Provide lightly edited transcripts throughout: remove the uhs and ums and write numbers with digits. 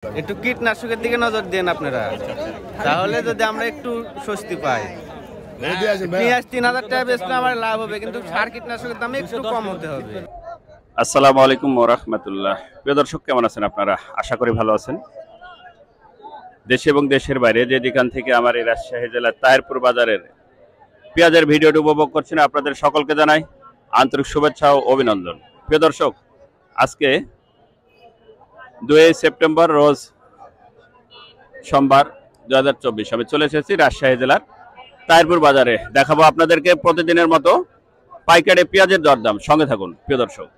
একটু কীটনাশকের দিকে নজর দেন আপনারা, তাহলে যদি আমরা একটু স্বস্তি পাই। পেঁয়াজ 3000 টাকা বেচলে আমার লাভ হবে, কিন্তু সার কীটনাশকের দাম একটু কম হতে হবে। আসসালামু আলাইকুম ওয়া রাহমাতুল্লাহ। প্রিয় দর্শক, কেমন আছেন আপনারা? আশা করি ভালো আছেন। দেশে এবং দেশের বাইরে যে যেখান থেকে আমার এই রাজশাহী জেলার তাহিরপুর বাজারের পেঁয়াজের ভিডিওটি উপভোগ করছেন, আপনাদের সকলকে জানাই আন্তরিক শুভেচ্ছা ও অভিনন্দন। প্রিয় দর্শক, আজকে 2 সেপ্টেম্বর রোজ সোমবার 2024 আমি চলে এসেছি রাজশাহী জেলার তাহিরপুর বাজারে। দেখাবো আপনাদেরকে প্রতিদিনের মতো পাইকারি পেঁয়াজের দরদাম। সঙ্গে থাকুন প্রিয় দর্শক।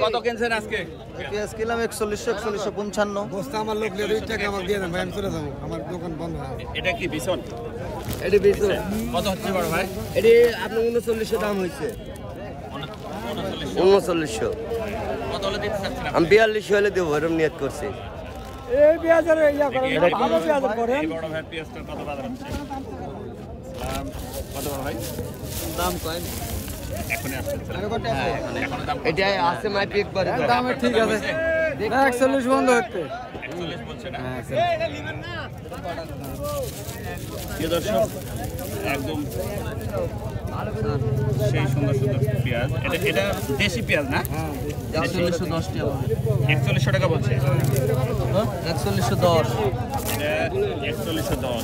কত কিনছেন আজকে? পেঁয়াজ কিনলাম 4155। বস্তা আমার লোক নিয়ে 2 টাকা আমাকে দিয়ে দেন ভাই, আমি চলে যাবো, আমার দোকান বন্ধ। এটা কি বিছন? এটি বেশি কত হচ্ছে বড় ভাই? এটি আপনার 3900 দাম হয়েছে। 3900 কত হলে দিতে চাচ্ছেন? আমি 4200 হলে দেবো, এরকম নিয়ত করছি। এই পেঁয়াজের ইয়া করেন, ভালো পেঁয়াজ করেন। বড় ভাই পেঁয়াজটা কত বাজার হচ্ছে? কত বড় ভাই? দাম কয় এখনই আসছে। এখন দাম এটা আছে মাইপি একবার দাম ঠিক আছে, 41 বন্ধ হচ্ছে। 41 বলছে না? প্রিয় দর্শক, একদম সেই সুন্দর সুন্দর পেঁয়াজ। এটা দেশি পেঁয়াজ না? 4110 টাকা। 4100 টাকা বলছে। 4110 এটা 4110।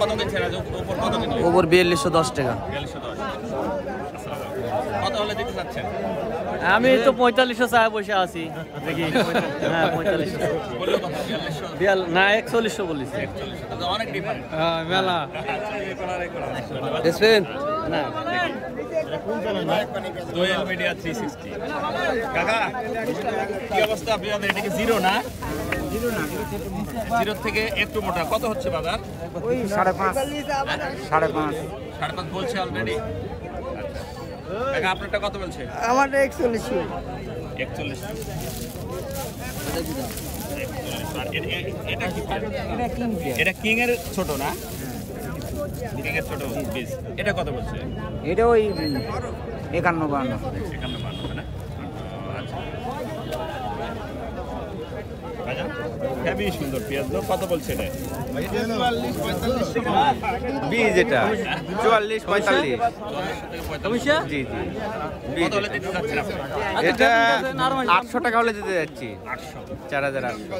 কত কিনছেন আজ? উপর কত কিনলেন? ওপর 4210 টাকা। 4210। কত হলে দিতে চাচ্ছেন? আমি তো 4500 চায় বসে আছি দেখি। হ্যাঁ 4500 বললো কত? 4200 না 4100 বলিস। 4100 তো অনেক ডিফারেন্স। হ্যাঁ মেলা দেখছেন না দোয়েল মিডিয়া 360। কাকা কি অবস্থা আপনাদের? এটা কি জিরো না? জিরো থেকে একটু মোটা। কত হচ্ছে বাজার? ওই 5.5 বলছে অলরেডি। কাকা আপনারটা কত বলছে? আমার 4100। 41। এটা কি? এটা কিং এর ছোট না? কিং এর ছোট পিস। এটা কত বলছে? এটা ওই 51-52 না? আচ্ছা, হেভি সুন্দর পেঁয়াজ। কত বলছে এটা? বীজ এটা 44-45। জি জি। কত হলে দিতে চাচ্ছেন আপনারা? এটা 800 টাকা হলে দিতে যাচ্ছি। 800। 4800।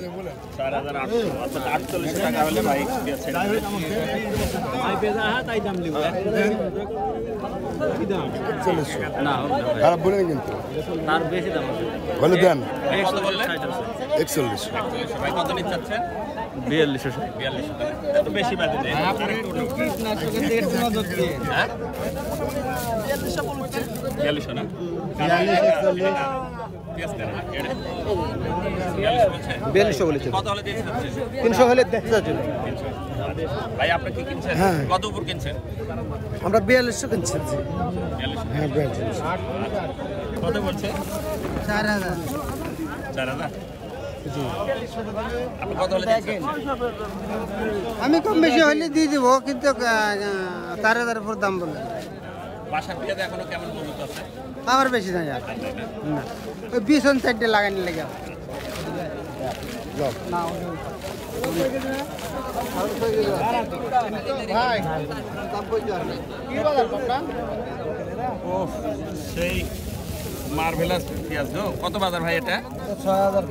4800। অর্থাৎ 4800 টাকা হলে ভাই পেঁয়াজ ছেড়ে দেবে। না খারাপ বলেন কিন্তু তার বেশি দাম আছে। বলে দেন কত বললেন? 41। ভাই কত নিতে চাচ্ছেন? 4200 4200 টাকা। এত বেশি বাজে দেন। কীটনাশকের দিকে একটু নজর দিয়ে। হ্যাঁ? 4200 না? পেঁয়াজ কেন না? 4200 বলেছে। কত হলে দিতে চাচ্ছেন? 300 হলে দেখতে যাচ্ছেন। ভাই আপনি কি কিনছেন? কত উপর কিনছেন? আমরা 4200 কিনছি। 4200। হ্যাঁ, 42। কত বলছে? 4000। 4000। আপনি কত হলে দিচ্ছেন? আমি কম বেশি হলে দিয়ে দিব, কিন্তু 4000 উপর দাম বলে। বাসার পেঁয়াজ এখনো কেমন মজুত আছে? আমার বেশি না যার না, ওই 20 সাইডে লাগানি লেগে। সেই মার্ভেলাস পেঁয়াজ গো। কত বাজার ভাই এটা? 6000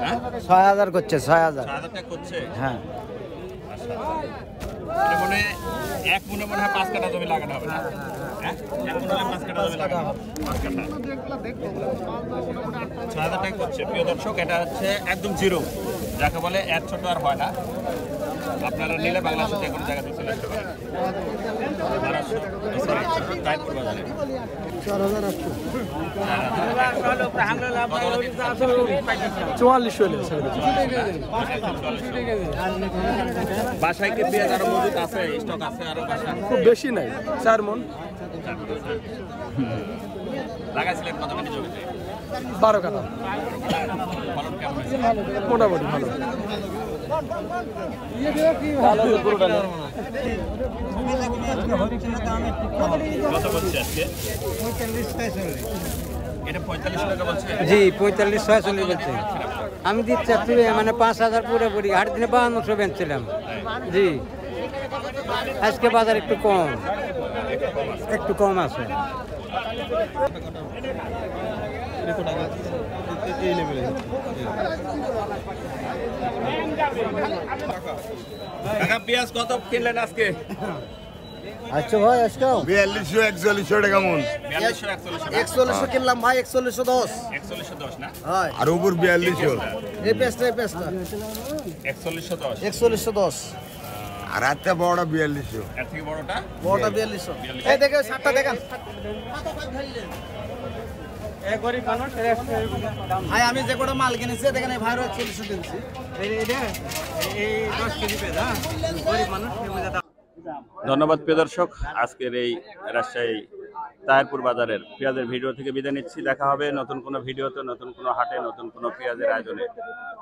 হ্যাঁ? 6000 করছে। 6000। 6000 টাকা করছে। হ্যাঁ। এটা মনে হয় এক মনে হয় 5 কাঠা জমি লাগানো হবে না? হ্যাঁ? এক মনে হলে 5 কাঠা জমি লাগানো হবে। 5 কাঠা 6000 টাকা করছে। প্রিয় দর্শক, এটা হচ্ছে একদম জিরো, যাকে বলে এর ছোট আর হয় না। আপনারা নিলে বাংলাদেশের যে কোনো জায়গা থেকে চলে আসতে পারেন। 1200 তাইপুর বাজারে 44 বাসায় কি পেঁয়াজ আরো মজুদ আছে, স্টক আছে আরো বাসায়? খুব বেশি নাই 4 মন লাগাইছিলেন কত মিনিট জমিতে? 12 কাঠা ফলন কেমন হয়েছে? মোটামুটি ভালো। কত বলছে আজকে? এটা 45 টাকা বলছে। জি 45-46 বলছে। আমি দিচ্ছি মানে 5000 পুরোপুরি, হাট দিনে 5200 বেচছিলাম। জি আজকে বাজার একটু কম আছে। কাকা পেঁয়াজ কত কিনলেন আজকে? আচ্ছা ভাই আজকাল 4200 4100 টাকা মন 4200 4100 কিনলাম ভাই 4110 4110 না? হয় আর উপর 4200 এই পেস্টটা 4110 4110 আর একটা বড় 4200 এর থেকে বড়টা বড়টা 4200 এই দেখে 60টা দেখেন ভাই আমি যে কোটা মাল কিনেছি দেখেন এই ভাইরা 4100 কিনছি ধন্যবাদ প্রিয় দর্শক, আজকের এই রাজশাহী তাহিরপুর বাজারের পেঁয়াজের ভিডিও থেকে বিদায় নিচ্ছি। দেখা হবে নতুন কোনো ভিডিওতে, নতুন কোনো হাটে, নতুন কোনো পেঁয়াজের আয়োজনে।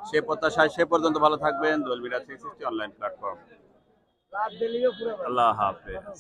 সে প্রত্যাশায় সে পর্যন্ত ভালো থাকবেন। দোলবিরা 360 অনলাইন প্ল্যাটফর্ম। আল্লাহ হাফেজ।